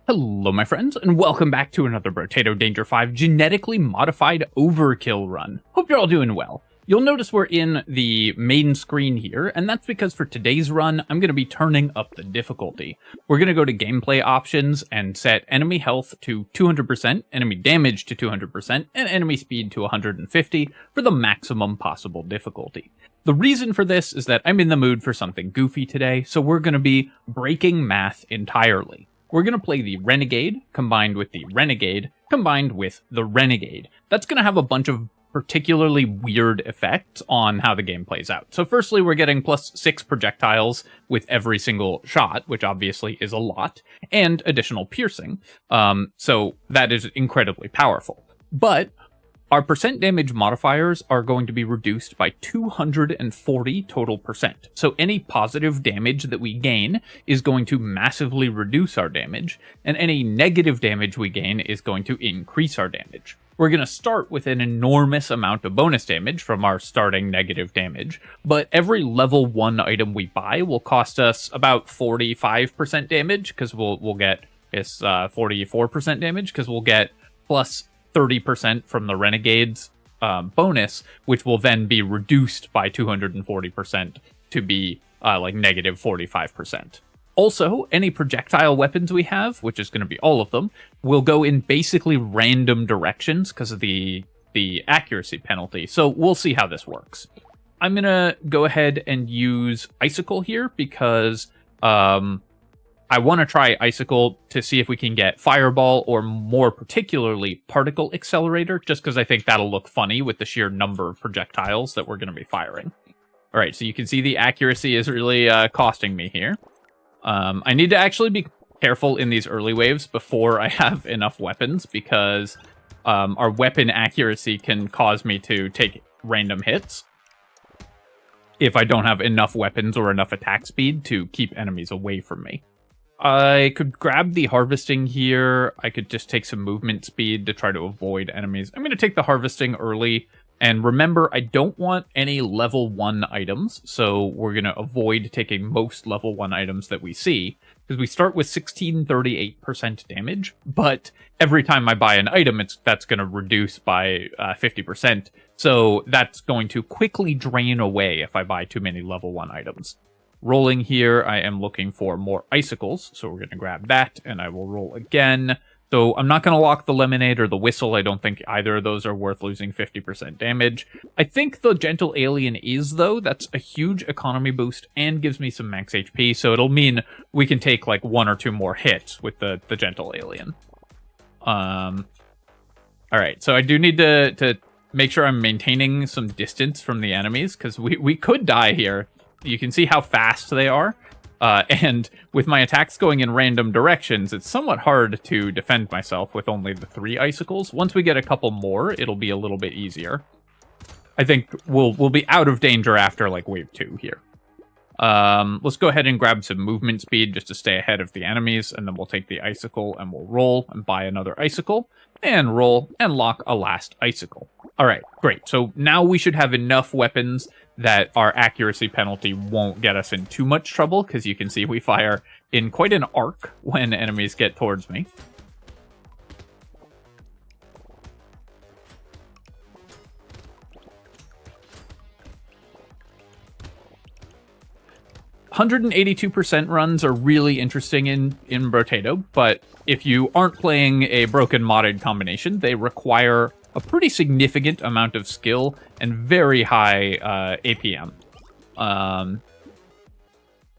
Hello my friends, and welcome back to another Brotato Danger 5 Genetically Modified Overkill run. Hope you're all doing well. You'll notice we're in the main screen here, and that's because for today's run, I'm going to be turning up the difficulty. We're going to go to gameplay options and set enemy health to 200%, enemy damage to 200%, and enemy speed to 150 for the maximum possible difficulty. The reason for this is that I'm in the mood for something goofy today, so we're going to be breaking math entirely. We're going to play the Renegade, combined with the Renegade, combined with the Renegade. That's going to have a bunch of particularly weird effects on how the game plays out. So firstly, we're getting +6 projectiles with every single shot, which obviously is a lot, and additional piercing. So that is incredibly powerful. But our percent damage modifiers are going to be reduced by 240 total percent. So any positive damage that we gain is going to massively reduce our damage, and any negative damage we gain is going to increase our damage. We're going to start with an enormous amount of bonus damage from our starting negative damage, but every level 1 item we buy will cost us about 45% damage, because we'll get this 44% damage, because we'll get plus 30% from the Renegade's bonus, which will then be reduced by 240% to be like negative 45%. Also, any projectile weapons we have, which is going to be all of them, will go in basically random directions because of the accuracy penalty. So we'll see how this works. I'm going to go ahead and use Icicle here because I want to try Icicle to see if we can get Fireball or more particularly Particle Accelerator, just because I think that'll look funny with the sheer number of projectiles that we're going to be firing. All right, so you can see the accuracy is really costing me here. I need to actually be careful in these early waves before I have enough weapons, because our weapon accuracy can cause me to take random hits if I don't have enough weapons or enough attack speed to keep enemies away from me. I could grab the harvesting here. I could just take some movement speed to try to avoid enemies. I'm going to take the harvesting early. And remember, I don't want any level 1 items, so we're going to avoid taking most level 1 items that we see, because we start with 1638% damage, but every time I buy an item, that's going to reduce by 50%, so that's going to quickly drain away if I buy too many level 1 items. Rolling here, I am looking for more icicles, so we're going to grab that, and I will roll again. So I'm not going to lock the Lemonade or the Whistle. I don't think either of those are worth losing 50% damage. I think the Gentle Alien is, though. That's a huge economy boost and gives me some max HP, so it'll mean we can take like 1 or 2 more hits with the Gentle Alien. Alright, so I do need to make sure I'm maintaining some distance from the enemies, because we could die here. You can see how fast they are. And with my attacks going in random directions, it's somewhat hard to defend myself with only the 3 icicles. Once we get a couple more, it'll be a little bit easier. I think we'll be out of danger after like wave 2 here. Let's go ahead and grab some movement speed just to stay ahead of the enemies, and then we'll take the icicle and we'll roll and buy another icicle, and roll and lock a last icicle. All right, great. So now we should have enough weapons that our accuracy penalty won't get us in too much trouble, because you can see we fire in quite an arc when enemies get towards me. %82% runs are really interesting in Brotato, but if you aren't playing a broken modded combination, they require a pretty significant amount of skill and very high APM.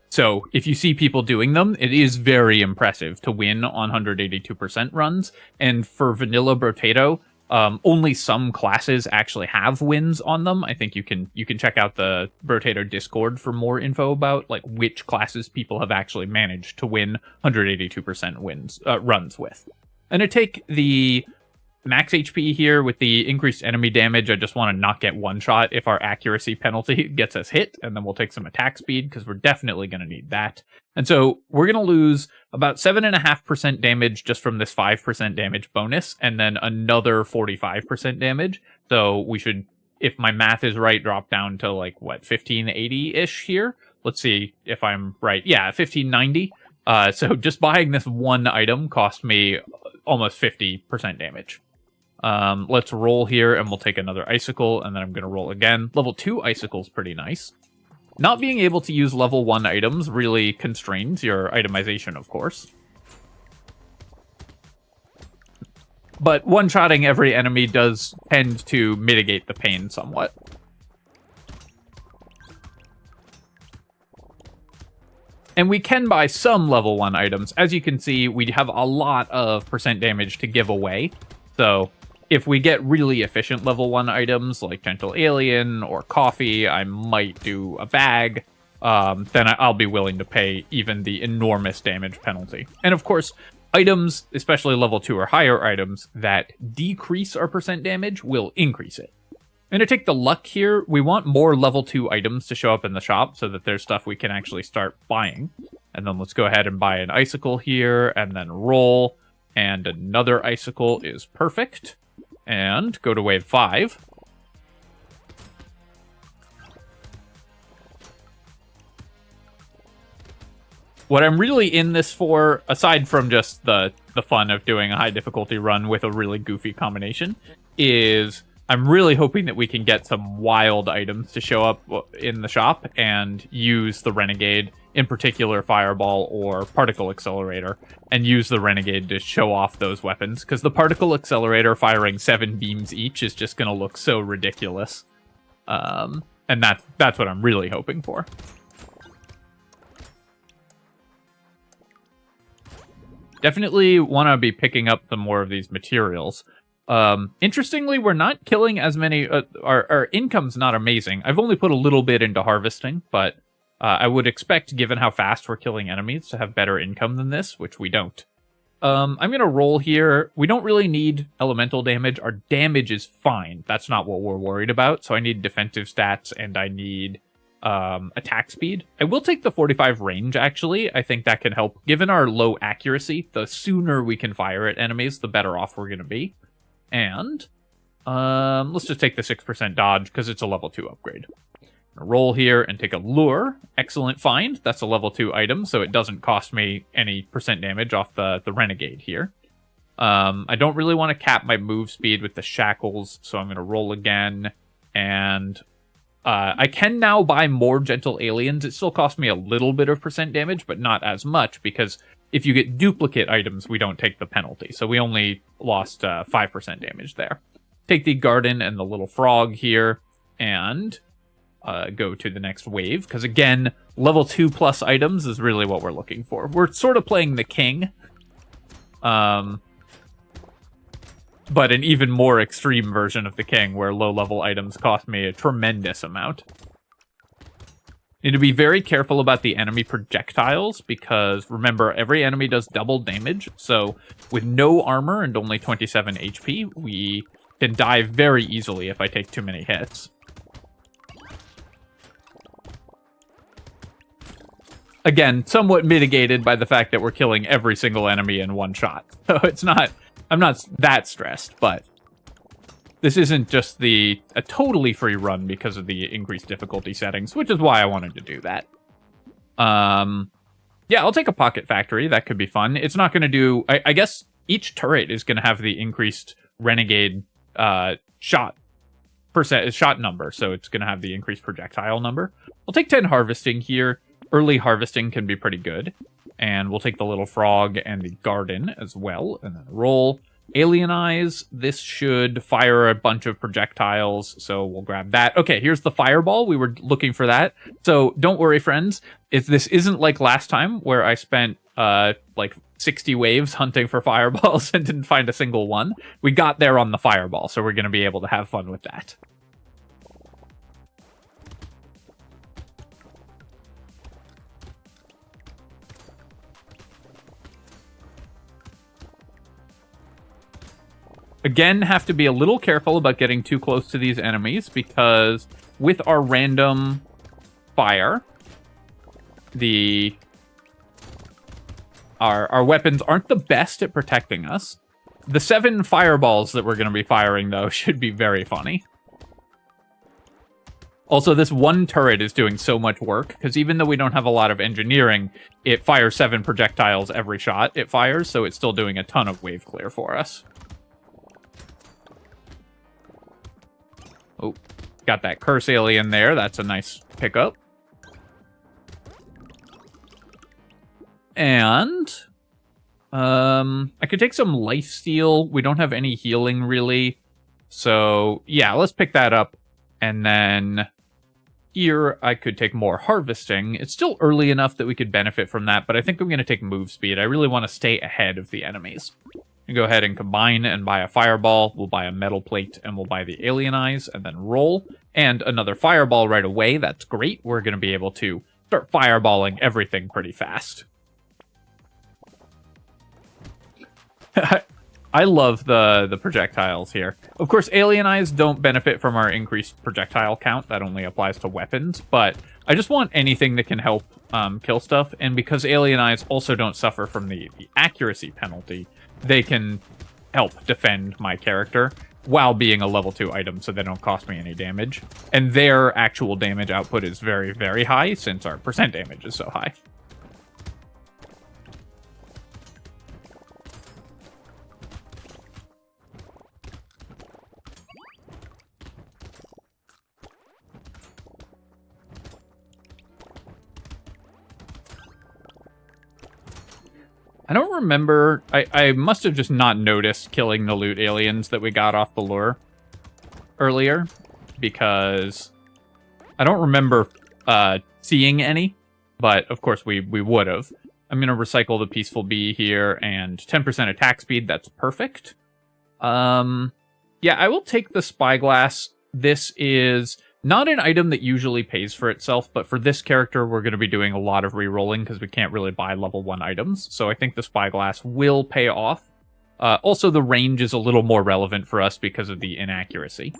So if you see people doing them, it is very impressive to win on 182% runs. And for vanilla Brotato, only some classes actually have wins on them. I think you can check out the Brotato Discord for more info about like which classes people have actually managed to win 182% runs with. And to take the max HP here with the increased enemy damage, I just want to not get one shot if our accuracy penalty gets us hit, and then we'll take some attack speed because we're definitely going to need that. And so we're going to lose about 7.5% damage just from this 5% damage bonus, and then another 45% damage. So we should, if my math is right, drop down to like, what, 1580-ish here? Let's see if I'm right. Yeah, 1590. So just buying this one item cost me almost 50% damage. Let's roll here, and we'll take another icicle, and then I'm going to roll again. Level 2 icicle's pretty nice. Not being able to use level 1 items really constrains your itemization, of course. But one-shotting every enemy does tend to mitigate the pain somewhat. And we can buy some level 1 items. As you can see, we have a lot of percent damage to give away. So if we get really efficient level 1 items like Gentle Alien or Coffee, I might do a bag. Then I'll be willing to pay even the enormous damage penalty. And of course, items, especially level 2 or higher items, that decrease our percent damage will increase it. And to take the luck here, we want more level 2 items to show up in the shop so that there's stuff we can actually start buying. And then let's go ahead and buy an icicle here, and then roll. And another icicle is perfect. And go to wave 5. What I'm really in this for, aside from just the fun of doing a high difficulty run with a really goofy combination, is I'm really hoping that we can get some wild items to show up in the shop and use the Renegade, in particular Fireball or Particle Accelerator, and use the Renegade to show off those weapons, because the Particle Accelerator firing 7 beams each is just going to look so ridiculous. And that's what I'm really hoping for. Definitely want to be picking up some more of these materials. Interestingly, we're not killing as many. Our income's not amazing. I've only put a little bit into harvesting, but I would expect, given how fast we're killing enemies, to have better income than this, which we don't. I'm going to roll here. We don't really need elemental damage. Our damage is fine. That's not what we're worried about. So I need defensive stats, and I need attack speed. I will take the 45 range, actually. I think that can help. Given our low accuracy, the sooner we can fire at enemies, the better off we're going to be. And let's just take the 6% dodge, because it's a level 2 upgrade. Roll here and take a lure. Excellent find. That's a level 2 item, so it doesn't cost me any percent damage off the Renegade here. I don't really want to cap my move speed with the shackles, so I'm going to roll again. And I can now buy more Gentle Aliens. It still costs me a little bit of percent damage, but not as much, because if you get duplicate items, we don't take the penalty. So we only lost 5% damage there. Take the garden and the little frog here, and go to the next wave, because again, level 2 plus items is really what we're looking for. We're sort of playing the king, but an even more extreme version of the king, where low-level items cost me a tremendous amount. Need to be very careful about the enemy projectiles, because remember, every enemy does double damage, so with no armor and only 27 HP, we can die very easily if I take too many hits. Again, somewhat mitigated by the fact that we're killing every single enemy in one shot. So it's not, I'm not that stressed, but this isn't just a totally free run because of the increased difficulty settings, which is why I wanted to do that. Yeah, I'll take a Pocket Factory. That could be fun. It's not going to do, I guess each turret is going to have the increased Renegade shot number, so it's going to have the increased projectile number. I'll take 10 harvesting here. Early harvesting can be pretty good. And we'll take the little frog and the garden as well, and then roll. Alien Eyes, this should fire a bunch of projectiles, so we'll grab that. Okay, here's the fireball. We were looking for that. So don't worry, friends. If this isn't like last time, where I spent like 60 waves hunting for fireballs and didn't find a single one. We got there on the fireball, so we're going to be able to have fun with that. Again, have to be a little careful about getting too close to these enemies, because with our random fire, our weapons aren't the best at protecting us. The 7 fireballs that we're going to be firing, though, should be very funny. Also, this one turret is doing so much work, because even though we don't have a lot of engineering, it fires 7 projectiles every shot it fires, so it's still doing a ton of wave clear for us. Oh, got that curse alien there. That's a nice pickup. And I could take some lifesteal. We don't have any healing, really. So, yeah, let's pick that up. And then here, I could take more harvesting. It's still early enough that we could benefit from that, but I think I'm going to take move speed. I really want to stay ahead of the enemies. Go ahead and combine and buy a fireball. We'll buy a metal plate, and we'll buy the alien eyes, and then roll. And another fireball right away. That's great. We're going to be able to start fireballing everything pretty fast. I love the projectiles here. Of course, alien eyes don't benefit from our increased projectile count. That only applies to weapons, but I just want anything that can help kill stuff. And because alien eyes also don't suffer from the accuracy penalty, they can help defend my character while being a level 2 item, so they don't cost me any damage. And their actual damage output is very, very high, since our percent damage is so high. I don't remember. I must have just not noticed killing the loot aliens that we got off the lure earlier, because I don't remember seeing any, but of course we would have. I'm going to recycle the Peaceful Bee here, and 10% attack speed, that's perfect. Yeah, I will take the Spyglass. This is not an item that usually pays for itself, but for this character, we're going to be doing a lot of rerolling because we can't really buy level 1 items. So I think the Spyglass will pay off. Also, the range is a little more relevant for us because of the inaccuracy.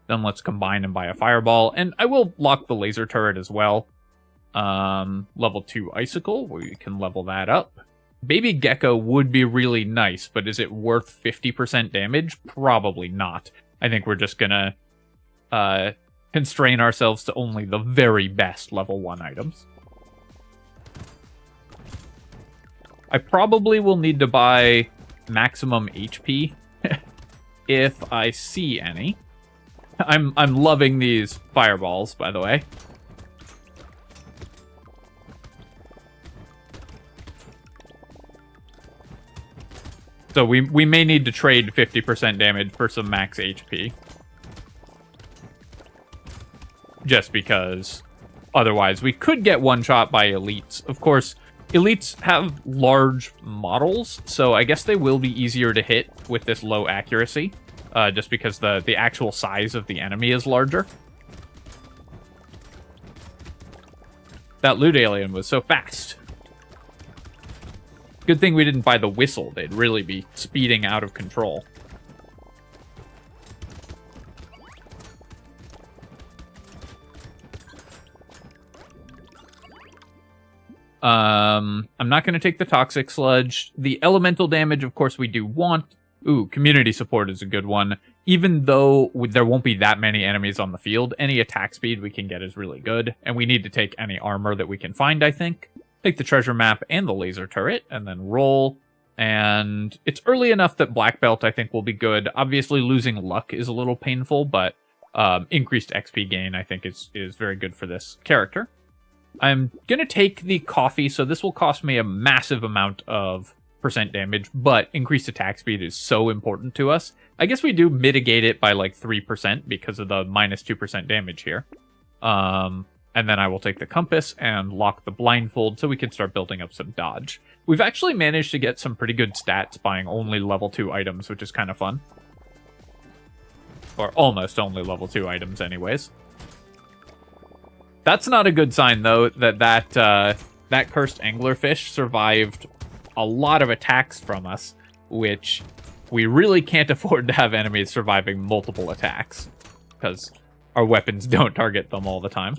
Then let's combine and buy a Fireball. And I will lock the laser turret as well. Level 2 Icicle, we can level that up. Baby Gecko would be really nice, but is it worth 50% damage? Probably not. I think we're just going to constrain ourselves to only the very best level 1 items. I probably will need to buy maximum HP if I see any. I'm loving these fireballs, by the way. So we may need to trade 50% damage for some max HP. Just because otherwise we could get one-shot by elites. Of course, elites have large models, so I guess they will be easier to hit with this low accuracy, just because the actual size of the enemy is larger. That loot alien was so fast. Good thing we didn't buy the whistle. They'd really be speeding out of control. I'm not going to take the Toxic Sludge. The elemental damage, of course, we do want. Ooh, community support is a good one. Even though there won't be that many enemies on the field, any attack speed we can get is really good. And we need to take any armor that we can find, I think. Take the treasure map and the laser turret, and then roll. And it's early enough that Black Belt, I think, will be good. Obviously, losing luck is a little painful, but increased XP gain, I think, is very good for this character. I'm going to take the coffee, so this will cost me a massive amount of percent damage, but increased attack speed is so important to us. I guess we do mitigate it by like 3% because of the minus 2% damage here. And then I will take the compass and lock the blindfold so we can start building up some dodge. We've actually managed to get some pretty good stats buying only level 2 items, which is kind of fun. Or almost only level 2 items anyways. That's not a good sign, though, that cursed anglerfish survived a lot of attacks from us, which we really can't afford to have enemies surviving multiple attacks, because our weapons don't target them all the time.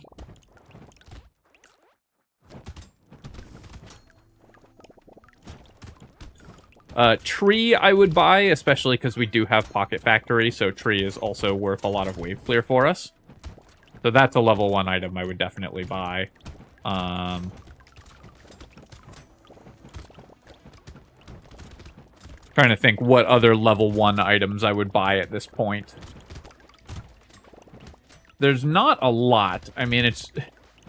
Tree I would buy, especially because we do have Pocket Factory, so tree is also worth a lot of wave clear for us. So that's a level 1 item I would definitely buy. Trying to think what other level 1 items I would buy at this point. There's not a lot. I mean,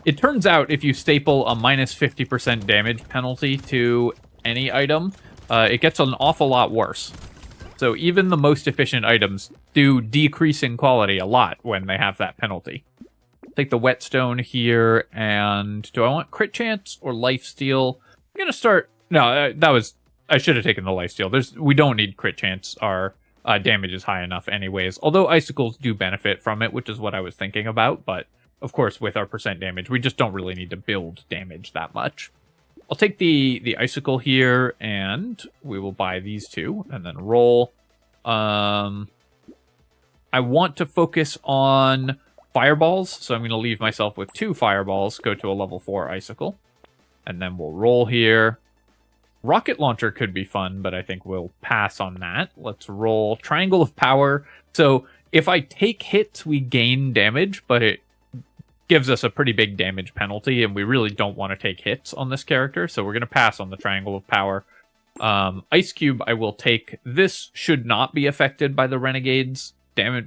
it turns out if you staple a minus 50% damage penalty to any item, it gets an awful lot worse. So even the most efficient items do decrease in quality a lot when they have that penalty. Take the whetstone here, and do I want crit chance or lifesteal? I'm gonna start. No, I should have taken the lifesteal. We don't need crit chance. Our damage is high enough anyways. Although icicles do benefit from it, which is what I was thinking about. But of course, with our percent damage, we just don't really need to build damage that much. I'll take the icicle here, and we will buy these two, and then roll. I want to focus on fireballs, so I'm going to leave myself with 2 fireballs, go to a level 4 icicle, and then we'll roll here. Rocket launcher could be fun, but I think we'll pass on that. Let's roll triangle of power. So if I take hits, we gain damage, but it gives us a pretty big damage penalty, and we really don't want to take hits on this character, so we're going to pass on the triangle of power. Ice cube I will take. This should not be affected by the Renegade's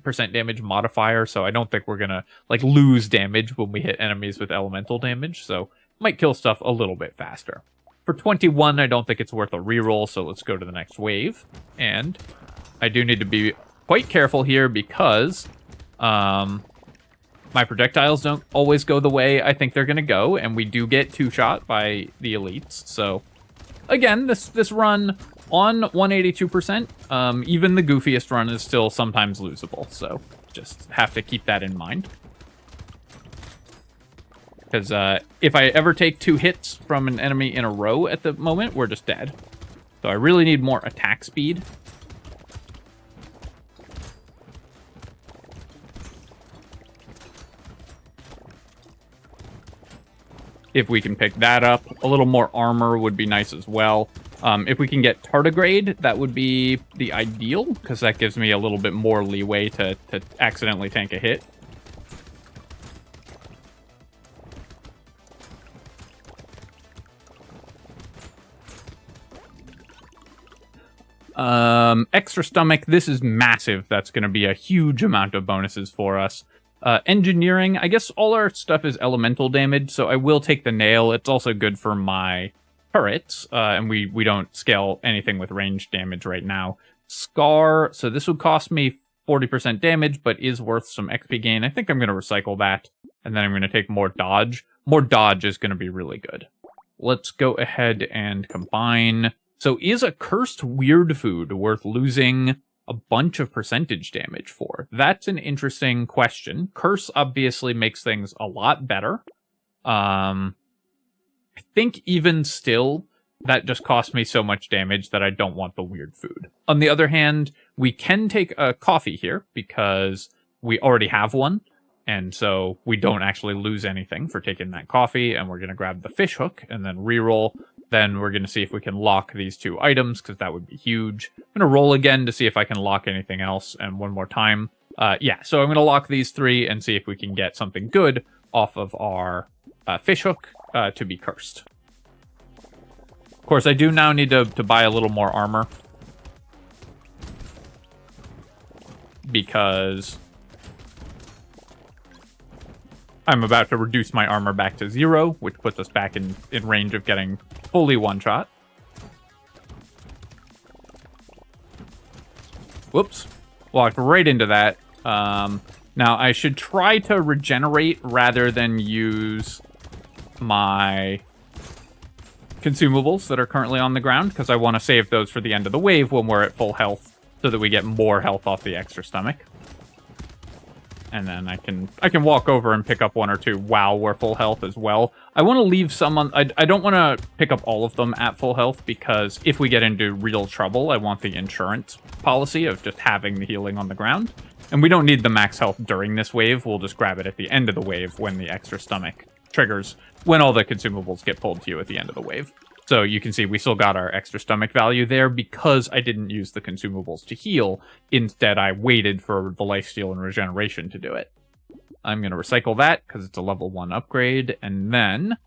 percent damage modifier, so I don't think we're gonna like lose damage when we hit enemies with elemental damage, so might kill stuff a little bit faster. For 21, I don't think it's worth a reroll, so let's go to the next wave. And I do need to be quite careful here because my projectiles don't always go the way I think they're gonna go, and we do get 2-shot by the elites. So again, this run on 182%, even the goofiest run is still sometimes losable, so just have to keep that in mind. Because if I ever take 2 hits from an enemy in a row at the moment, we're just dead. So I really need more attack speed. If we can pick that up, a little more armor would be nice as well. If we can get tardigrade, that would be the ideal, because that gives me a little bit more leeway to accidentally tank a hit. Extra stomach, this is massive. That's going to be a huge amount of bonuses for us. Engineering, I guess all our stuff is elemental damage, so I will take the nail. It's also good for my turrets, and we don't scale anything with range damage right now. Scar, so this would cost me 40% damage, but is worth some XP gain. I think I'm going to recycle that, and then I'm going to take more dodge. More dodge is going to be really good. Let's go ahead and combine. So is a cursed weird food worth losing a bunch of percentage damage for? That's an interesting question. Curse obviously makes things a lot better. I think even still, that just cost me so much damage that I don't want the weird food. On the other hand, we can take a coffee here because we already have one. And so we don't actually lose anything for taking that coffee. And we're going to grab the fish hook and then reroll. Then we're going to see if we can lock these 2 items, because that would be huge. I'm going to roll again to see if I can lock anything else. And one more time. Yeah, so I'm going to lock these 3 and see if we can get something good off of our fish hook to be cursed. Of course, I do now need to buy a little more armor, because I'm about to reduce my armor back to 0, which puts us back in range of getting fully one-shot. Whoops. Walked right into that. Now, I should try to regenerate rather than use my consumables that are currently on the ground, because I want to save those for the end of the wave when we're at full health, so that we get more health off the extra stomach. And then I can walk over and pick up 1 or 2 while we're full health as well. I want to leave some on... I don't want to pick up all of them at full health, because if we get into real trouble, I want the insurance policy of just having the healing on the ground. And we don't need the max health during this wave. We'll just grab it at the end of the wave when the extra stomach triggers, when all the consumables get pulled to you at the end of the wave. So you can see we still got our extra stomach value there because I didn't use the consumables to heal. Instead, I waited for the lifesteal and regeneration to do it. I'm going to recycle that because it's a level 1 upgrade. And then,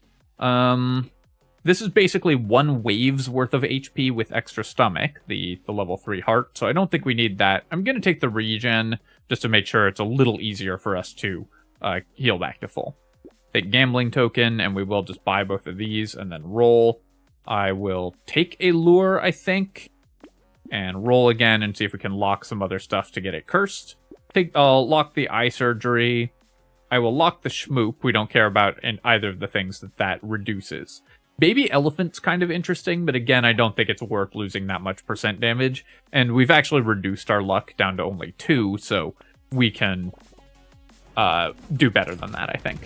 this is basically 1 wave's worth of HP with extra stomach, the level 3 heart. So I don't think we need that. I'm going to take the regen just to make sure it's a little easier for us to heal back to full. Take gambling token, and we will just buy both of these and then roll. I will take a lure, I think, and roll again and see if we can lock some other stuff to get it cursed. I'll lock the eye surgery. I will lock the schmoop. We don't care about in either of the things that reduces. Baby elephant's kind of interesting, but again, I don't think it's worth losing that much percent damage. And we've actually reduced our luck down to only 2, so we can do better than that, I think.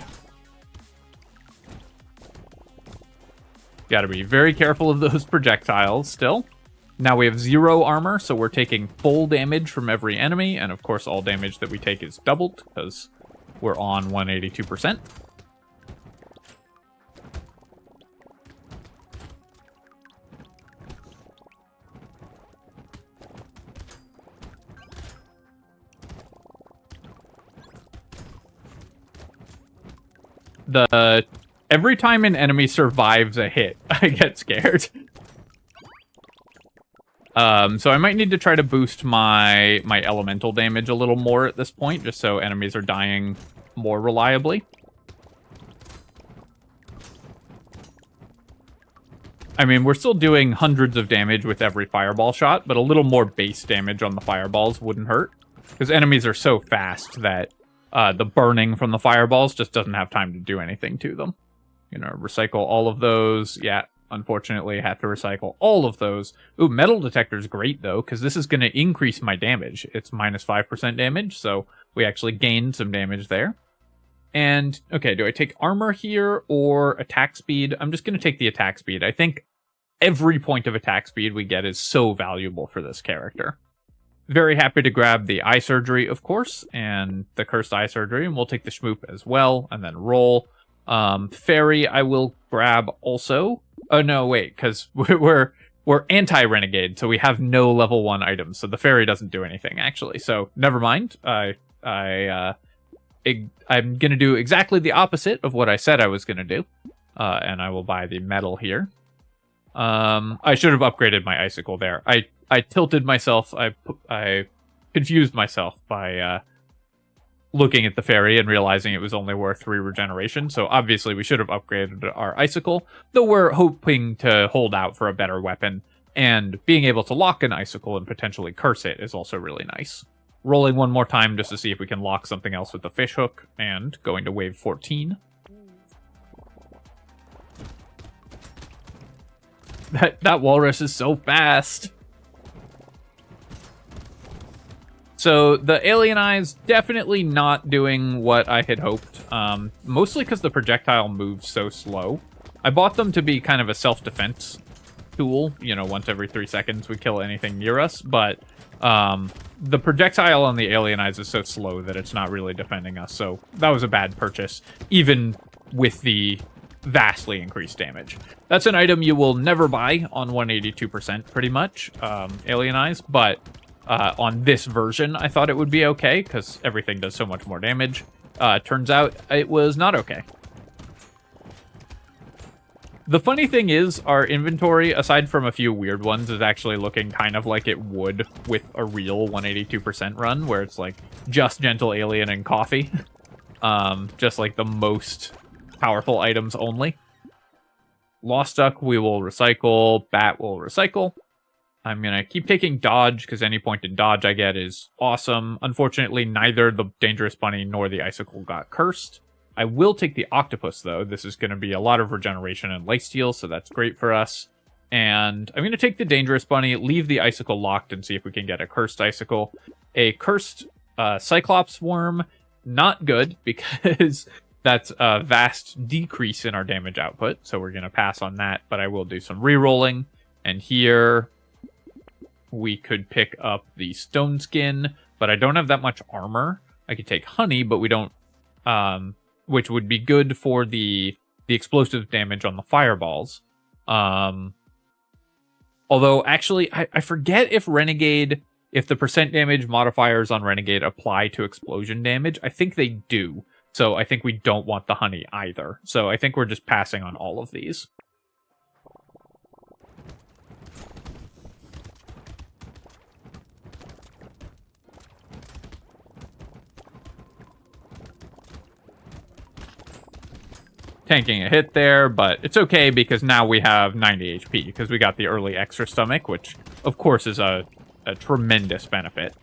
Gotta be very careful of those projectiles still. Now we have 0 armor, so we're taking full damage from every enemy, and of course all damage that we take is doubled, because we're on 182%. Every time an enemy survives a hit, I get scared. So I might need to try to boost my elemental damage a little more at this point, just so enemies are dying more reliably. I mean, we're still doing hundreds of damage with every fireball shot, but a little more base damage on the fireballs wouldn't hurt, because enemies are so fast that the burning from the fireballs just doesn't have time to do anything to them. You know, recycle all of those. Yeah, unfortunately, I have to recycle all of those. Ooh, metal detector's great, though, because this is going to increase my damage. It's minus 5% damage, so we actually gained some damage there. And, okay, do I take armor here or attack speed? I'm just going to take the attack speed. I think every point of attack speed we get is so valuable for this character. Very happy to grab the eye surgery, of course, and the cursed eye surgery, and we'll take the schmoop as well, and then roll. Fairy, I will grab also. Oh, no, wait, because we're anti-renegade, so we have no level 1 items, so the fairy doesn't do anything, actually. So, never mind. I'm going to do exactly the opposite of what I said I was going to do, and I will buy the metal here. I should have upgraded my icicle there. I tilted myself. I confused myself by looking at the fairy and realizing it was only worth 3 regeneration. So obviously we should have upgraded our icicle, though we're hoping to hold out for a better weapon. And being able to lock an icicle and potentially curse it is also really nice. Rolling one more time just to see if we can lock something else with the fish hook, and going to wave 14. That walrus is so fast. So the alien eyes definitely not doing what I had hoped, mostly because the projectile moves so slow. I bought them to be kind of a self-defense tool. You know, once every 3 seconds we kill anything near us, but the projectile on the alien eyes is so slow that it's not really defending us, so that was a bad purchase, even with the vastly increased damage. That's an item you will never buy on 182% pretty much, alien eyes, but on this version I thought it would be okay because everything does so much more damage. Turns out it was not okay. The funny thing is, our inventory, aside from a few weird ones, is actually looking kind of like it would with a real 182% run, where it's like just gentle alien and coffee. Just like the most powerful items only. Lost Duck we will recycle. Bat will recycle. I'm going to keep taking dodge, because any point in dodge I get is awesome. Unfortunately, neither the Dangerous Bunny nor the Icicle got cursed. I will take the Octopus, though. This is going to be a lot of regeneration and lifesteal, so that's great for us. And I'm going to take the Dangerous Bunny, leave the Icicle locked, and see if we can get a cursed Icicle. A cursed Cyclops Worm, not good, because that's a vast decrease in our damage output, so we're going to pass on that, but I will do some re-rolling. And here we could pick up the Stone Skin, but I don't have that much armor. I could take Honey, but we don't, which would be good for the explosive damage on the fireballs. Although, actually, I forget if Renegade, if the percent damage modifiers on Renegade apply to explosion damage. I think they do. So I think we don't want the honey either. So I think we're just passing on all of these. Tanking a hit there, but it's okay because now we have 90 HP because we got the early extra stomach, which of course is a tremendous benefit.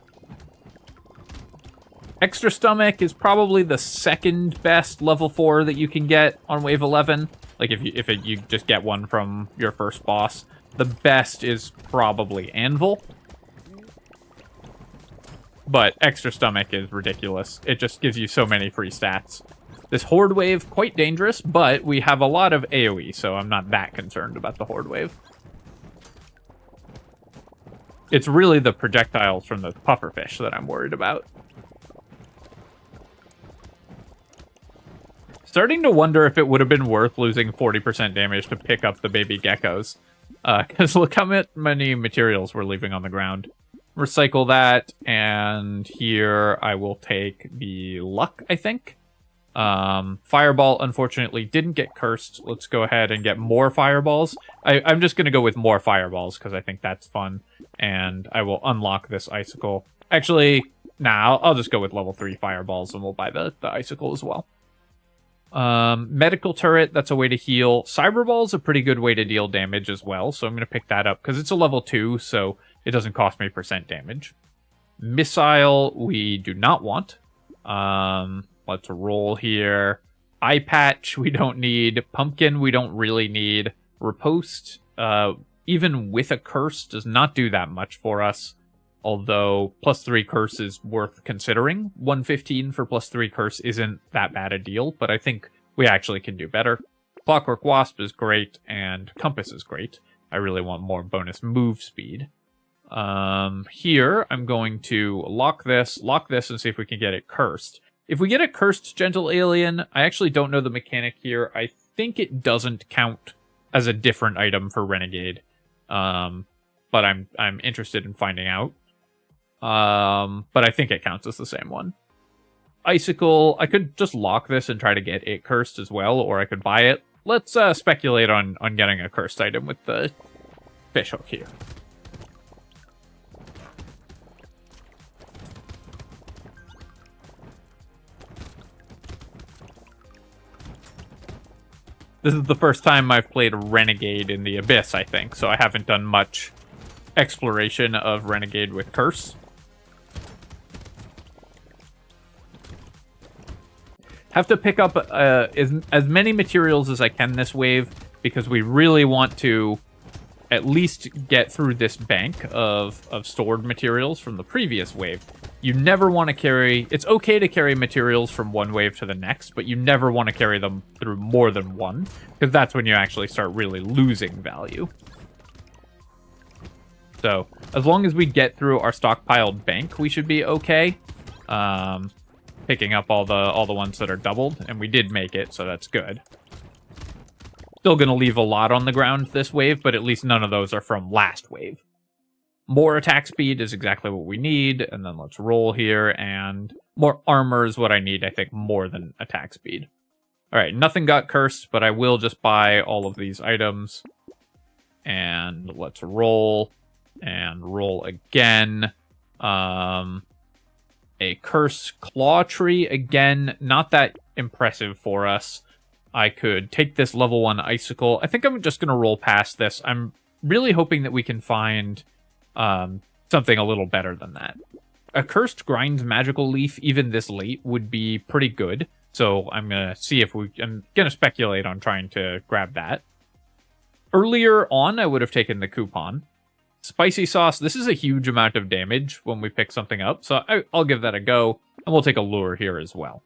Extra stomach is probably the second best level 4 that you can get on wave 11. Like if you just get one from your first boss. The best is probably Anvil. But extra stomach is ridiculous. It just gives you so many free stats. This Horde Wave, quite dangerous, but we have a lot of AoE, so I'm not that concerned about the Horde Wave. It's really the projectiles from the pufferfish that I'm worried about. Starting to wonder if it would have been worth losing 40% damage to pick up the baby geckos. Because look how many materials we're leaving on the ground. Recycle that, and here I will take the luck, I think. Fireball, unfortunately, didn't get cursed. Let's go ahead and get more fireballs. I'm just going to go with more fireballs because I think that's fun. And I will unlock this icicle. Actually, nah, I'll just go with level 3 fireballs and we'll buy the icicle as well. Medical turret, that's a way to heal. Cyberball is a pretty good way to deal damage as well, so I'm going to pick that up because it's a level 2, so it doesn't cost me percent damage. Missile, we do not want. Let's roll here. Eye patch, we don't need. Pumpkin, we don't really need. Riposte, even with a curse, does not do that much for us. Although, +3 curse is worth considering. 115 for +3 curse isn't that bad a deal, but I think we actually can do better. Clockwork Wasp is great, and Compass is great. I really want more bonus move speed. Here, I'm going to lock this, and see if we can get it cursed. If we get a cursed Gentle Alien, I actually don't know the mechanic here. I think it doesn't count as a different item for Renegade. But I'm interested in finding out. But I think it counts as the same one. Icicle, I could just lock this and try to get it cursed as well, or I could buy it. Let's speculate on getting a cursed item with the fishhook here. This is the first time I've played Renegade in the Abyss, I think, so I haven't done much exploration of Renegade with Curse. Have to pick up as many materials as I can this wave, because we really want to at least get through this bank of stored materials from the previous wave. You never want to carry... It's okay to carry materials from one wave to the next, but you never want to carry them through more than one, because that's when you actually start really losing value. So, as long as we get through our stockpiled bank, we should be okay. Picking up all the ones that are doubled, and we did make it, so that's good. Still gonna leave a lot on the ground this wave, but at least none of those are from last wave. More attack speed is exactly what we need, and then let's roll here, and more armor is what I need, I think, more than attack speed. Alright, nothing got cursed, but I will just buy all of these items. And let's roll, and roll again. A curse claw tree, again, not that impressive for us. I could take this level 1 icicle. I think I'm just going to roll past this. I'm really hoping that we can find something a little better than that. A cursed grinds magical leaf, even this late, would be pretty good. So I'm going to see if I'm going to speculate on trying to grab that. Earlier on, I would have taken the coupon. Spicy sauce, this is a huge amount of damage when we pick something up, so I'll give that a go, and we'll take a lure here as well.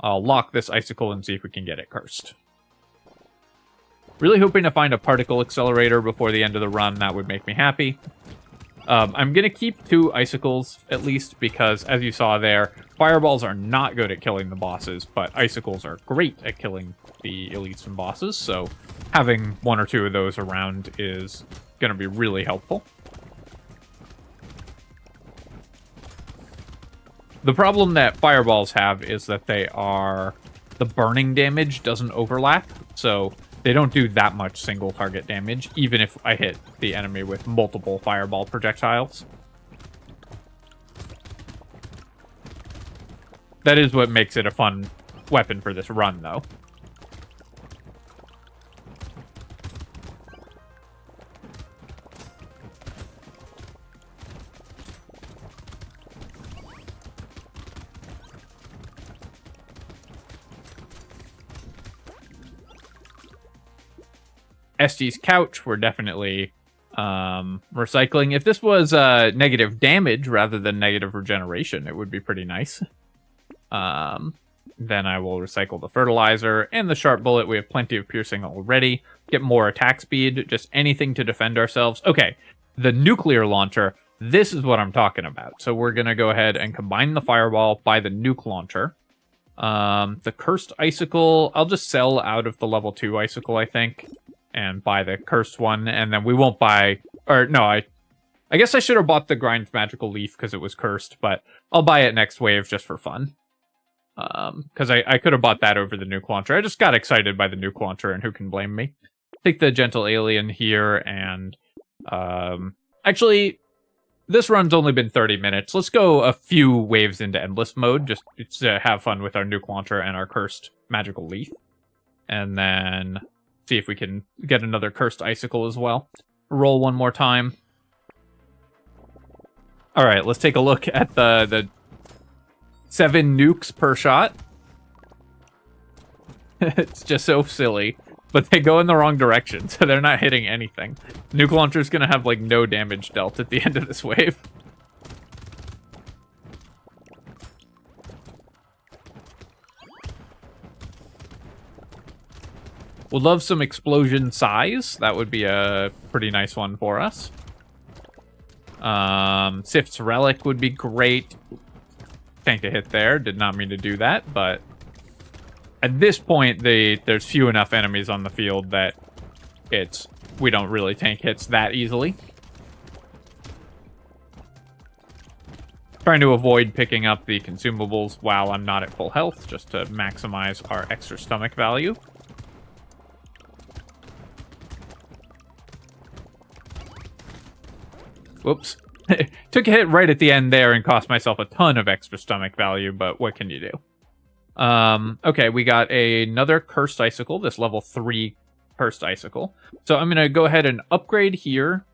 I'll lock this icicle and see if we can get it cursed. Really hoping to find a particle accelerator before the end of the run, that would make me happy. I'm going to keep 2 icicles, at least, because, as you saw there, fireballs are not good at killing the bosses, but icicles are great at killing the elites and bosses, so having 1 or 2 of those around is going to be really helpful. The problem that fireballs have is that they are the burning damage doesn't overlap, so they don't do that much single target damage, even if I hit the enemy with multiple fireball projectiles. That is what makes it a fun weapon for this run, though. Estes couch, we're definitely recycling. If this was negative damage rather than negative regeneration, it would be pretty nice. Then I will recycle the fertilizer and the sharp bullet. We have plenty of piercing already. Get more attack speed, just anything to defend ourselves. Okay, the nuclear launcher, this is what I'm talking about. So we're going to go ahead and combine the fireball by the nuke launcher. The cursed icicle, I'll just sell out of the level 2 icicle, I think, and buy the cursed one, and then we won't buy, or no, I guess I should have bought the grind magical leaf because it was cursed, but I'll buy it next wave just for fun. Because I could have bought that over the nuke launcher. I just got excited by the nuke launcher, and who can blame me? Take the gentle alien here, and actually, this run's only been 30 minutes. Let's go a few waves into endless mode, just to have fun with our nuke launcher and our cursed magical leaf. And then see if we can get another cursed icicle as well. Roll one more time. Alright, let's take a look at the 7 nukes per shot. It's just so silly. But they go in the wrong direction, so they're not hitting anything. Nuke launcher's gonna have, like, no damage dealt at the end of this wave. We'll love some explosion size. That would be a pretty nice one for us. Sift's Relic would be great. Tank a hit there. Did not mean to do that, but at this point, there's few enough enemies on the field that we don't really tank hits that easily. Trying to avoid picking up the consumables while I'm not at full health, just to maximize our extra stomach value. Whoops. Took a hit right at the end there and cost myself a ton of extra stomach value, but what can you do? Okay, we got another cursed icicle, this level 3 cursed icicle. So I'm going to go ahead and upgrade here.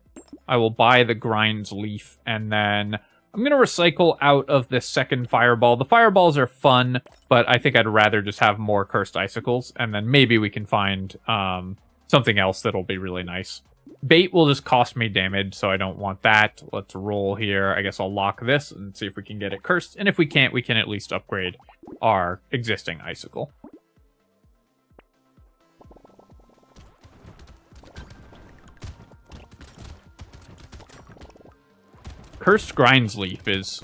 I will buy the grinds leaf, and then I'm going to recycle out of this second fireball. The fireballs are fun, but I think I'd rather just have more cursed icicles, and then maybe we can find something else that'll be really nice. Bait will just cost me damage, so I don't want that. Let's roll here. I guess I'll lock this and see if we can get it cursed. And if we can't, we can at least upgrade our existing icicle. Cursed Grinds Leaf is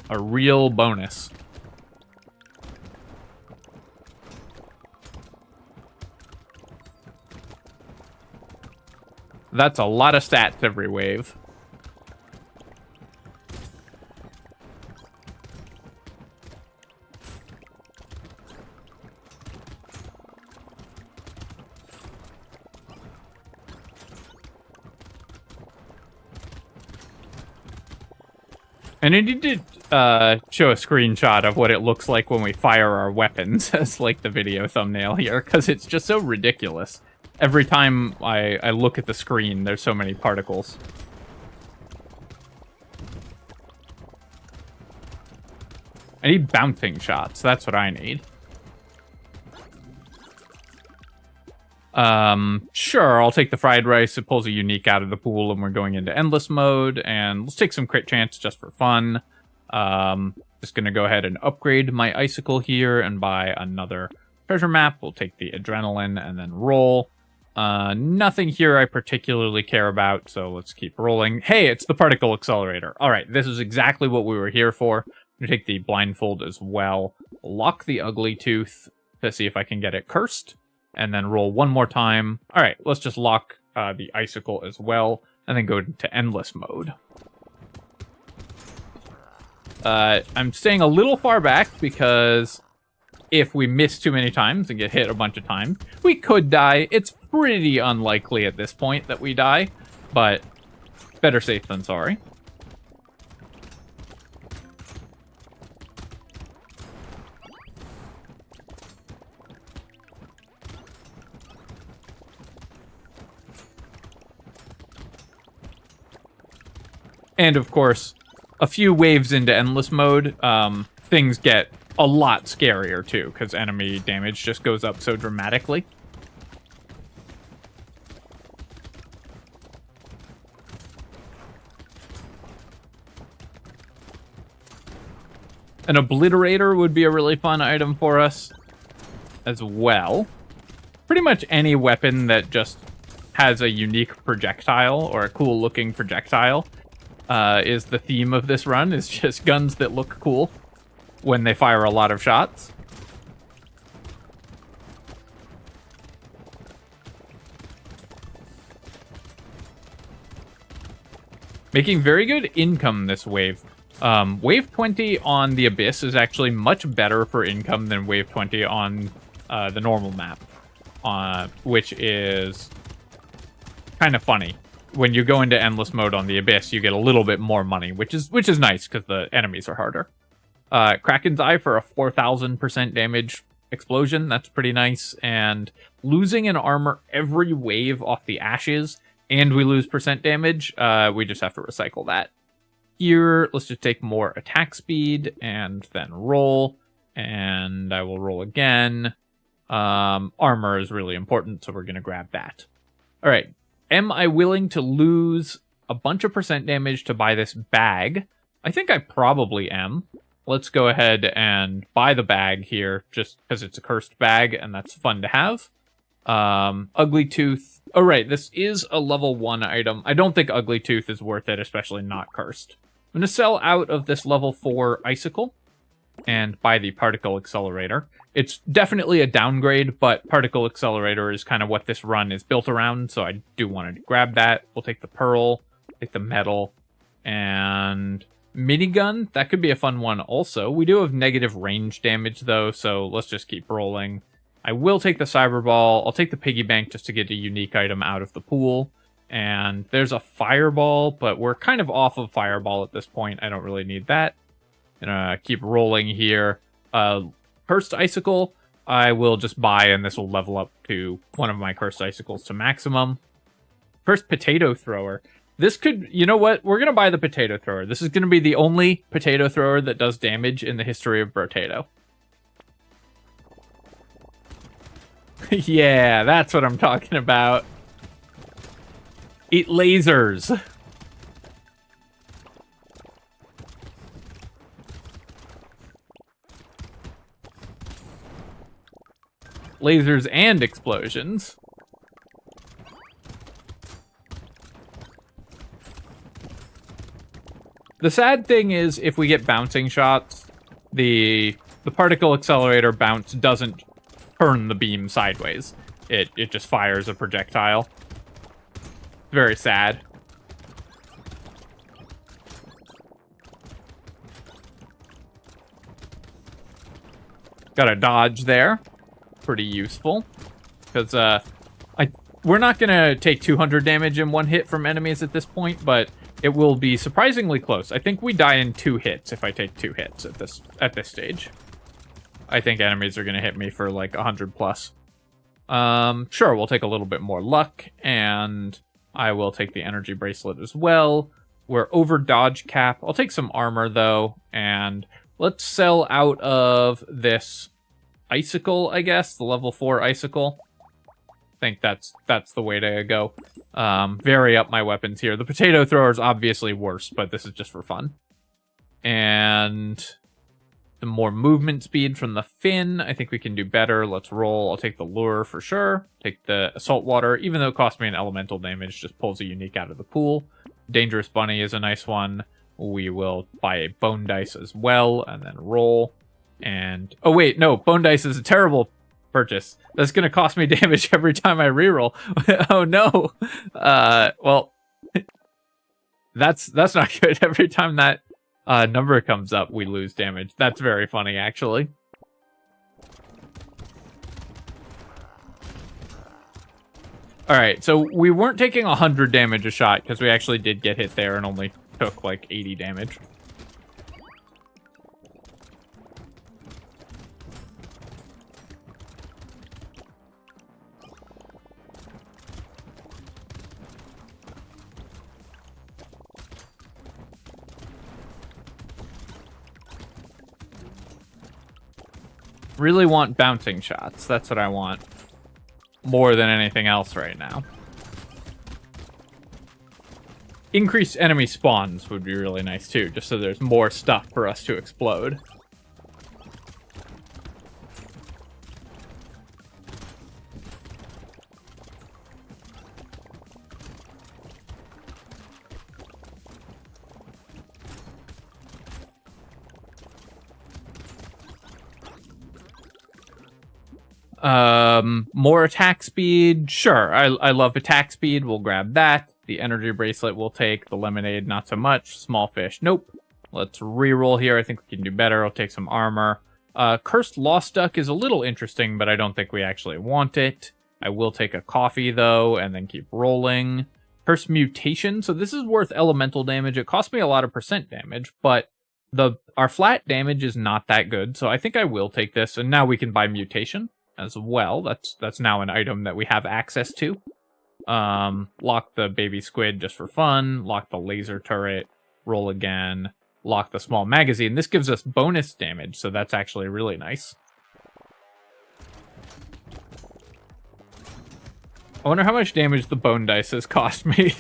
a real bonus. That's a lot of stats every wave. And I need to show a screenshot of what it looks like when we fire our weapons as like the video thumbnail here, because it's just so ridiculous. Every time I look at the screen, there's so many particles. I need bouncing shots. That's what I need. Sure, I'll take the fried rice. It pulls a unique out of the pool, and we're going into endless mode. And let's take some crit chance just for fun. Just gonna go ahead and upgrade my icicle here and buy another treasure map. We'll take the adrenaline and then roll. Nothing here I particularly care about, so let's keep rolling. Hey, it's the particle accelerator. All right, this is exactly what we were here for. I'm gonna take the blindfold as well. Lock the ugly tooth to see if I can get it cursed, and then roll one more time. All right, let's just lock the icicle as well, and then go to endless mode. I'm staying a little far back because if we miss too many times and get hit a bunch of times, we could die. It's pretty unlikely at this point that we die, but better safe than sorry. And of course, a few waves into endless mode, things get a lot scarier too, because enemy damage just goes up so dramatically. An obliterator would be a really fun item for us as well. Pretty much any weapon that just has a unique projectile or a cool looking projectile is the theme of this run. It's just guns that look cool when they fire a lot of shots. Making very good income this wave. Wave 20 on the Abyss is actually much better for income than Wave 20 on the normal map, which is kind of funny. When you go into endless mode on the Abyss, you get a little bit more money, which is nice because the enemies are harder. Kraken's Eye for a 4,000% damage explosion. That's pretty nice. And losing an armor every wave off the ashes, and we lose percent damage. We just have to recycle that. Here, let's just take more attack speed and then roll. And I will roll again. Armor is really important, so we're going to grab that. All right. Am I willing to lose a bunch of percent damage to buy this bag? I think I probably am. Let's go ahead and buy the bag here, just because it's a cursed bag, and that's fun to have. Ugly Tooth. Oh, right, this is a level 1 item. I don't think Ugly Tooth is worth it, especially not cursed. I'm going to sell out of this level 4 Icicle and buy the Particle Accelerator. It's definitely a downgrade, but Particle Accelerator is kind of what this run is built around, so I do want to grab that. We'll take the Pearl, take the Metal, and Minigun. That could be a fun one also. We do have negative range damage, though, so let's just keep rolling. I will take the Cyberball. I'll take the Piggy Bank just to get a unique item out of the pool. And there's a Fireball, but we're kind of off of Fireball at this point. I don't really need that. Gonna keep rolling here. Cursed Icicle, I will just buy, and this will level up to one of my Cursed Icicles to maximum. Cursed Potato Thrower. This could, you know what? We're gonna buy the Potato Thrower. This is gonna be the only Potato Thrower that does damage in the history of Brotato. Yeah, that's what I'm talking about. Eat lasers. Lasers and explosions. The sad thing is, if we get bouncing shots, the particle accelerator bounce doesn't turn the beam sideways. It just fires a projectile. Very sad. Got a dodge there. Pretty useful. Because we're not going to take 200 damage in one hit from enemies at this point, but it will be surprisingly close. I think we die in 2 hits if I take 2 hits at this stage. I think enemies are going to hit me for like 100 plus. Sure, we'll take a little bit more luck, and I will take the energy bracelet as well. We're over dodge cap. I'll take some armor, though, and let's sell out of this Icicle, I guess, the level 4 Icicle. I think that's the way to go. Vary up my weapons here. The Potato Thrower is obviously worse, but this is just for fun. And the more movement speed from the fin, I think we can do better. Let's roll. I'll take the Lure for sure. Take the Assault Water, even though it cost me an elemental damage, just pulls a unique out of the pool. Dangerous Bunny is a nice one. We will buy a Bone Dice as well, and then roll. And, oh wait, no, Bone Dice is a terrible purchase. That's going to cost me damage every time I reroll. Oh no. Well, that's not good. Every time that number comes up, we lose damage. That's very funny, actually. Alright, so we weren't taking 100 damage a shot, because we actually did get hit there and only took, like, 80 damage. Really want bouncing shots. That's what I want. More than anything else right now. Increased enemy spawns would be really nice too, just so there's more stuff for us to explode. More attack speed. Sure, I love attack speed. We'll grab that. The energy bracelet we'll take. The lemonade, not so much. Small fish, nope. Let's reroll here. I think we can do better. I'll take some armor. Cursed Lost Duck is a little interesting, but I don't think we actually want it. I will take a coffee, though, and then keep rolling. Cursed Mutation. So this is worth elemental damage. It cost me a lot of percent damage, but our flat damage is not that good, so I think I will take this. And now we can buy Mutation as well. That's now an item that we have access to. Lock the baby squid just for fun. Lock the laser turret. Roll again. Lock the small magazine. This gives us bonus damage, so that's actually really nice. I wonder how much damage the bone dice has cost me.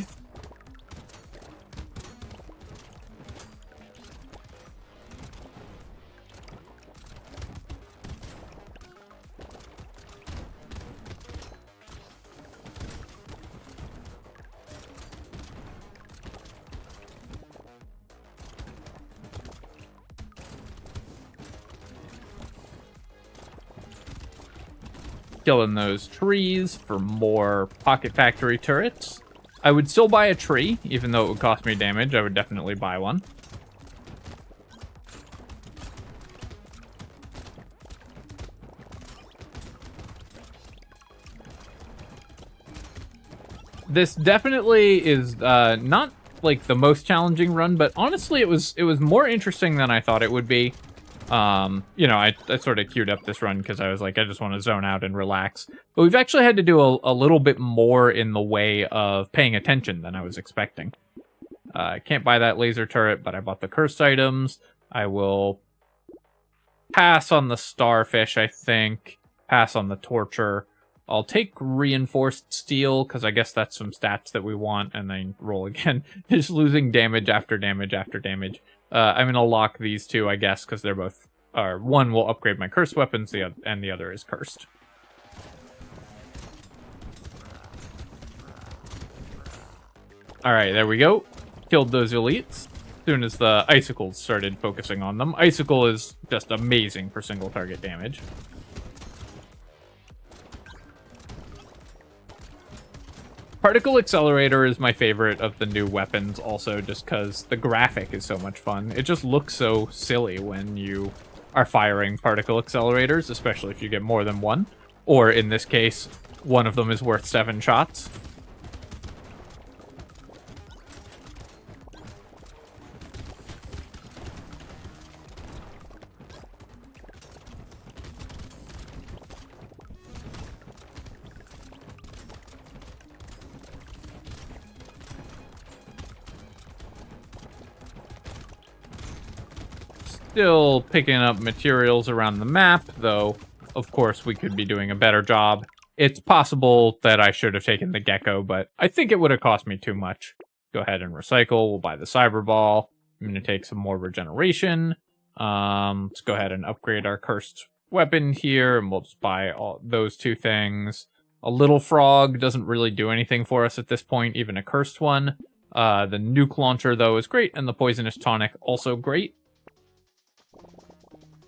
Killing those trees for more Pocket Factory turrets. I would still buy a tree, even though it would cost me damage. I would definitely buy one. This definitely is not like the most challenging run, but honestly, it was more interesting than I thought it would be. You know, I sort of queued up this run because I was like, I just want to zone out and relax. But we've actually had to do a little bit more in the way of paying attention than I was expecting. I can't buy that laser turret, but I bought the cursed items. I will pass on the starfish, I think. Pass on the torture. I'll take reinforced steel, because I guess that's some stats that we want, and then roll again. Just losing damage after damage after damage. I'm going to lock these two, I guess, because they're both... one will upgrade my cursed weapons, and the other is cursed. Alright, there we go. Killed those elites. As soon as the icicles started focusing on them. Icicle is just amazing for single target damage. Particle Accelerator is my favorite of the new weapons also, just because the graphic is so much fun. It just looks so silly when you are firing Particle Accelerators, especially if you get more than one. Or in this case, one of them is worth 7 shots. Still picking up materials around the map, though, of course, we could be doing a better job. It's possible that I should have taken the gecko, but I think it would have cost me too much. Go ahead and recycle. We'll buy the cyber ball. I'm going to take some more regeneration. Let's go ahead and upgrade our cursed weapon here, and we'll just buy all those two things. A little frog doesn't really do anything for us at this point, even a cursed one. The nuke launcher, though, is great, and the poisonous tonic also great.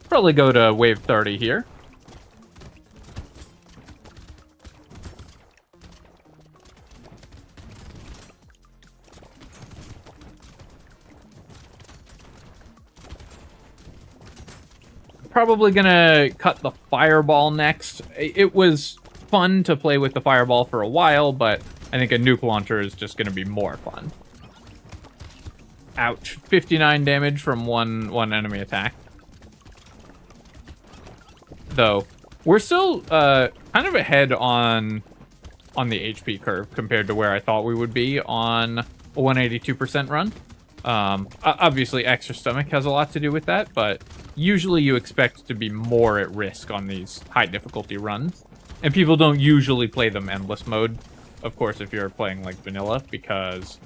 Probably go to wave 30 here. Probably gonna cut the fireball next. It was fun to play with the fireball for a while, but I think a nuke launcher is just going to be more fun. Ouch. 59 damage from one enemy attack. Though, we're still kind of ahead on the HP curve compared to where I thought we would be on a 182% run. Obviously, extra stomach has a lot to do with that, but usually you expect to be more at risk on these high difficulty runs. And people don't usually play them endless mode, of course, if you're playing like vanilla, because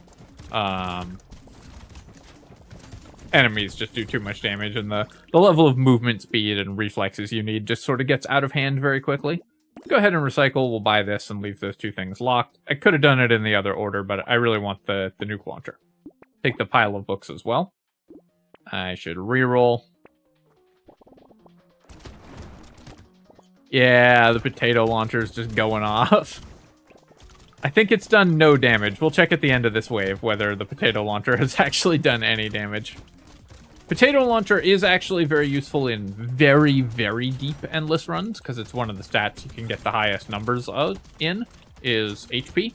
enemies just do too much damage, and the level of movement speed and reflexes you need just sort of gets out of hand very quickly. Go ahead and recycle. We'll buy this and leave those two things locked. I could have done it in the other order, but I really want the nuke launcher. Take the pile of books as well. I should reroll. Yeah, the potato launcher's just going off. I think it's done no damage. We'll check at the end of this wave whether the potato launcher has actually done any damage. Potato launcher is actually very useful in very, very deep endless runs, because it's one of the stats you can get the highest numbers of in, is HP.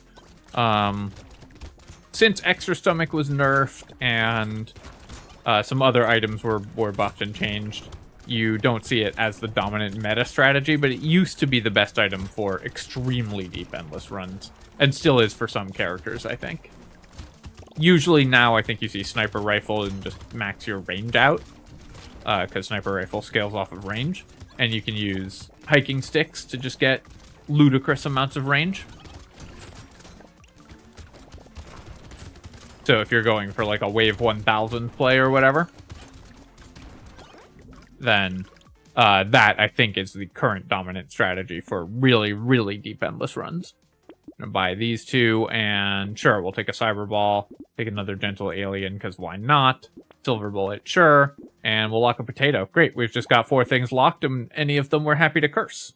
Since extra stomach was nerfed and some other items were buffed and changed, you don't see it as the dominant meta strategy, but it used to be the best item for extremely deep endless runs, and still is for some characters, I think. Usually now I think you see sniper rifle and just max your range out, because sniper rifle scales off of range, and you can use hiking sticks to just get ludicrous amounts of range. So if you're going for like a wave 1000 play or whatever, then that I think is the current dominant strategy for really, really deep endless runs. I'm gonna buy these two, and sure, we'll take a cyber ball, take another gentle alien, because why not? Silver bullet, sure, and we'll lock a potato. Great, we've just got 4 things locked, and any of them we're happy to curse.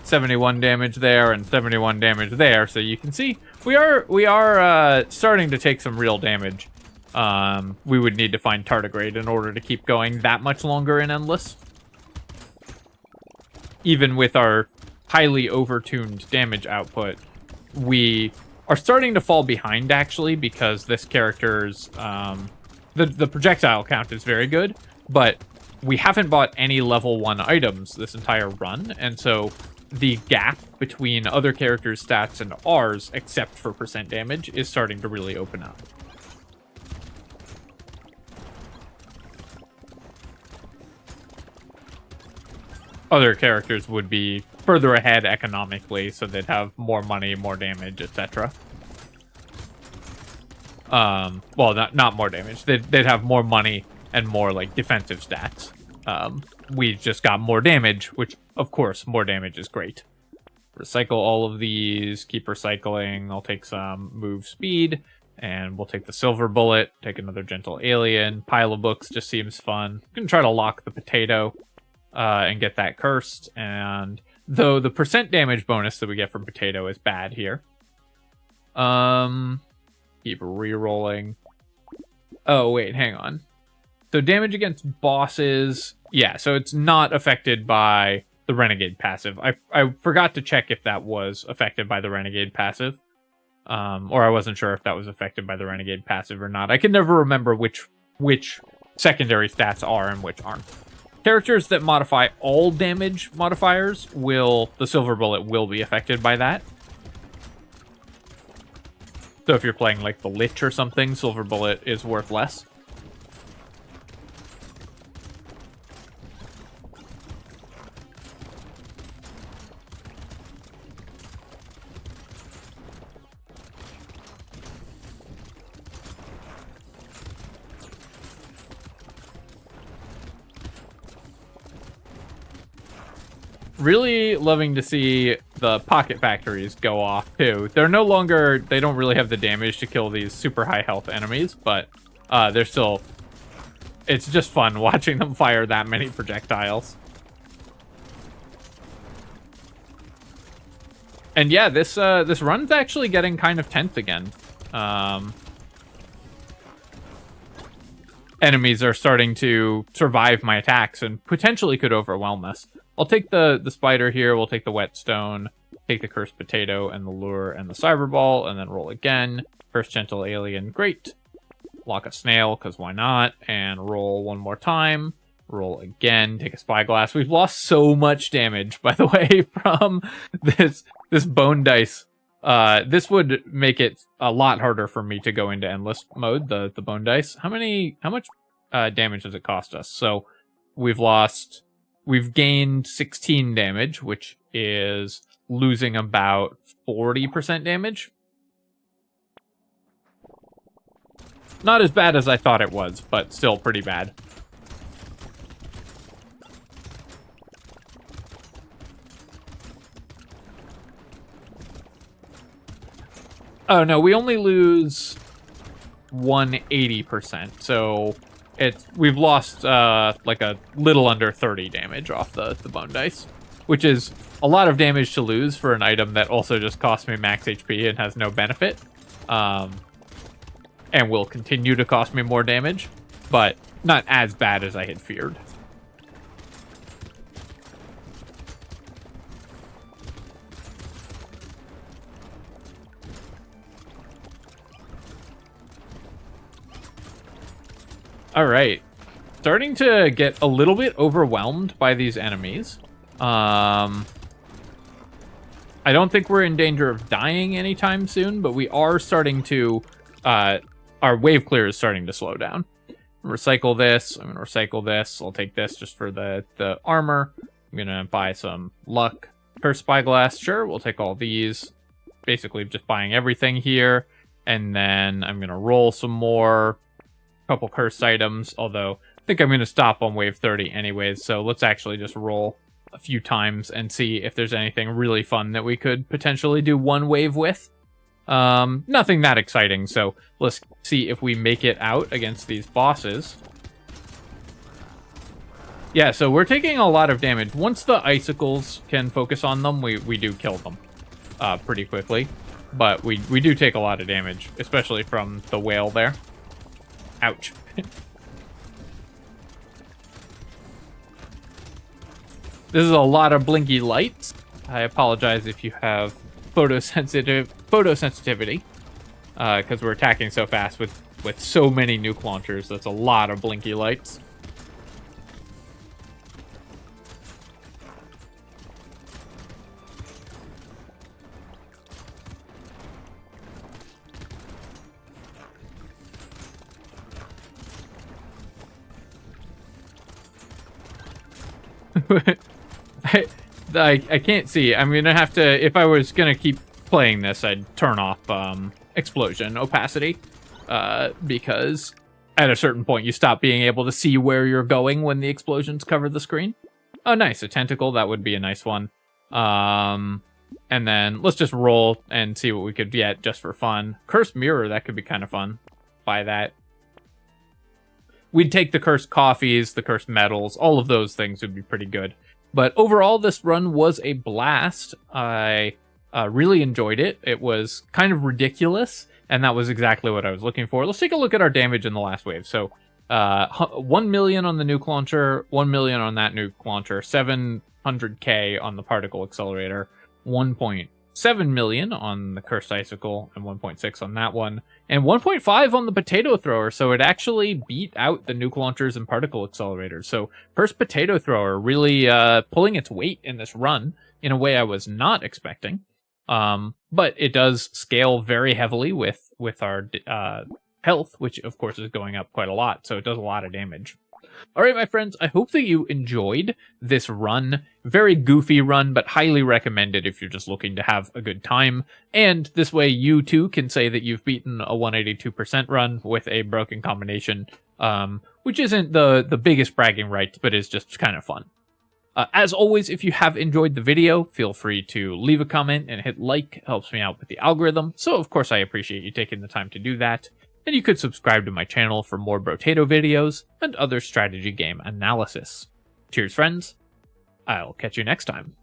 71 damage there and 71 damage there, so you can see we are starting to take some real damage. We would need to find tardigrade in order to keep going that much longer in endless. Even with our highly overtuned damage output, we are starting to fall behind, actually, because this character's the projectile count is very good, but we haven't bought any level 1 items this entire run, and so the gap between other characters' stats and ours, except for percent damage, is starting to really open up. Other characters would be further ahead economically, so they'd have more money, more damage, etc. Well, not more damage. They'd have more money and more, like, defensive stats. We just got more damage, which, of course, more damage is great. Recycle all of these, keep recycling. I'll take some move speed, and we'll take the silver bullet, take another gentle alien. Pile of books just seems fun. I'm gonna try to lock the potato and get that cursed, and though the percent damage bonus that we get from potato is bad here. Keep re-rolling. Oh, wait, hang on. So damage against bosses, yeah, so it's not affected by the Renegade passive. I forgot to check if that was affected by the Renegade passive, or I wasn't sure if that was affected by the Renegade passive or not. I can never remember which secondary stats are and which aren't. Characters that modify all damage modifiers the silver bullet will be affected by that. So if you're playing like the Lich or something, silver bullet is worth less. Really loving to see the pocket factories go off too. They don't really have the damage to kill these super high health enemies, but they're still, it's just fun watching them fire that many projectiles. And yeah, this run's actually getting kind of tense again. enemies are starting to survive my attacks and potentially could overwhelm us. I'll take the spider here, we'll take the whetstone, take the cursed potato and the lure and the cyberball, and then roll again. First gentle alien, great. Lock a snail, because why not? And roll one more time. Roll again, take a spyglass. We've lost so much damage, by the way, from this bone dice. This would make it a lot harder for me to go into endless mode, the bone dice. How much damage does it cost us? So we've gained 16 damage, which is losing about 40% damage. Not as bad as I thought it was, but still pretty bad. Oh no, we only lose 180%, so we've lost like a little under 30 damage off the bone dice, which is a lot of damage to lose for an item that also just costs me max HP and has no benefit, and will continue to cost me more damage, but not as bad as I had feared. All right, starting to get a little bit overwhelmed by these enemies. I don't think we're in danger of dying anytime soon, but we are starting to, our wave clear is starting to slow down. Recycle this, I'm gonna recycle this. I'll take this just for the armor. I'm gonna buy some luck. Cursed spyglass, sure, we'll take all these. Basically just buying everything here. And then I'm gonna roll some more. Couple cursed items, although I think I'm going to stop on wave 30 anyways, so let's actually just roll a few times and see if there's anything really fun that we could potentially do one wave with. Nothing that exciting, so let's see if we make it out against these bosses. Yeah, so we're taking a lot of damage. Once the icicles can focus on them, we do kill them pretty quickly, but we do take a lot of damage, especially from the whale there. Ouch. This is a lot of blinky lights. I apologize if you have photosensitivity, because we're attacking so fast with so many nuke launchers. That's a lot of blinky lights. I can't see. I'm gonna have to, if I was gonna keep playing this, I'd turn off explosion opacity, because at a certain point you stop being able to see where you're going when the explosions cover the screen. Oh nice, a tentacle, that would be a nice one. And then let's just roll and see what we could get just for fun. Cursed mirror, that could be kind of fun. Buy that. We'd take the cursed coffees, the cursed metals, all of those things would be pretty good. But overall, this run was a blast. I really enjoyed it. It was kind of ridiculous, and that was exactly what I was looking for. Let's take a look at our damage in the last wave. So 1 million on the nuke launcher, 1 million on that nuke launcher, 700k on the particle accelerator, 1.7 million on the cursed icicle, and 1.6 on that one, and 1.5 on the potato thrower. So it actually beat out the nuke launchers and particle accelerators. So cursed potato thrower really pulling its weight in this run in a way I was not expecting. But it does scale very heavily with our health, which of course is going up quite a lot. So it does a lot of damage. All right, my friends, I hope that you enjoyed this run. Very goofy run, but highly recommended if you're just looking to have a good time. And this way you too can say that you've beaten a 182% run with a broken combination, which isn't the biggest bragging rights, but is just kind of fun. As always, if you have enjoyed the video, feel free to leave a comment and hit like. It helps me out with the algorithm. So of course I appreciate you taking the time to do that. And you could subscribe to my channel for more Brotato videos and other strategy game analysis. Cheers, friends. I'll catch you next time.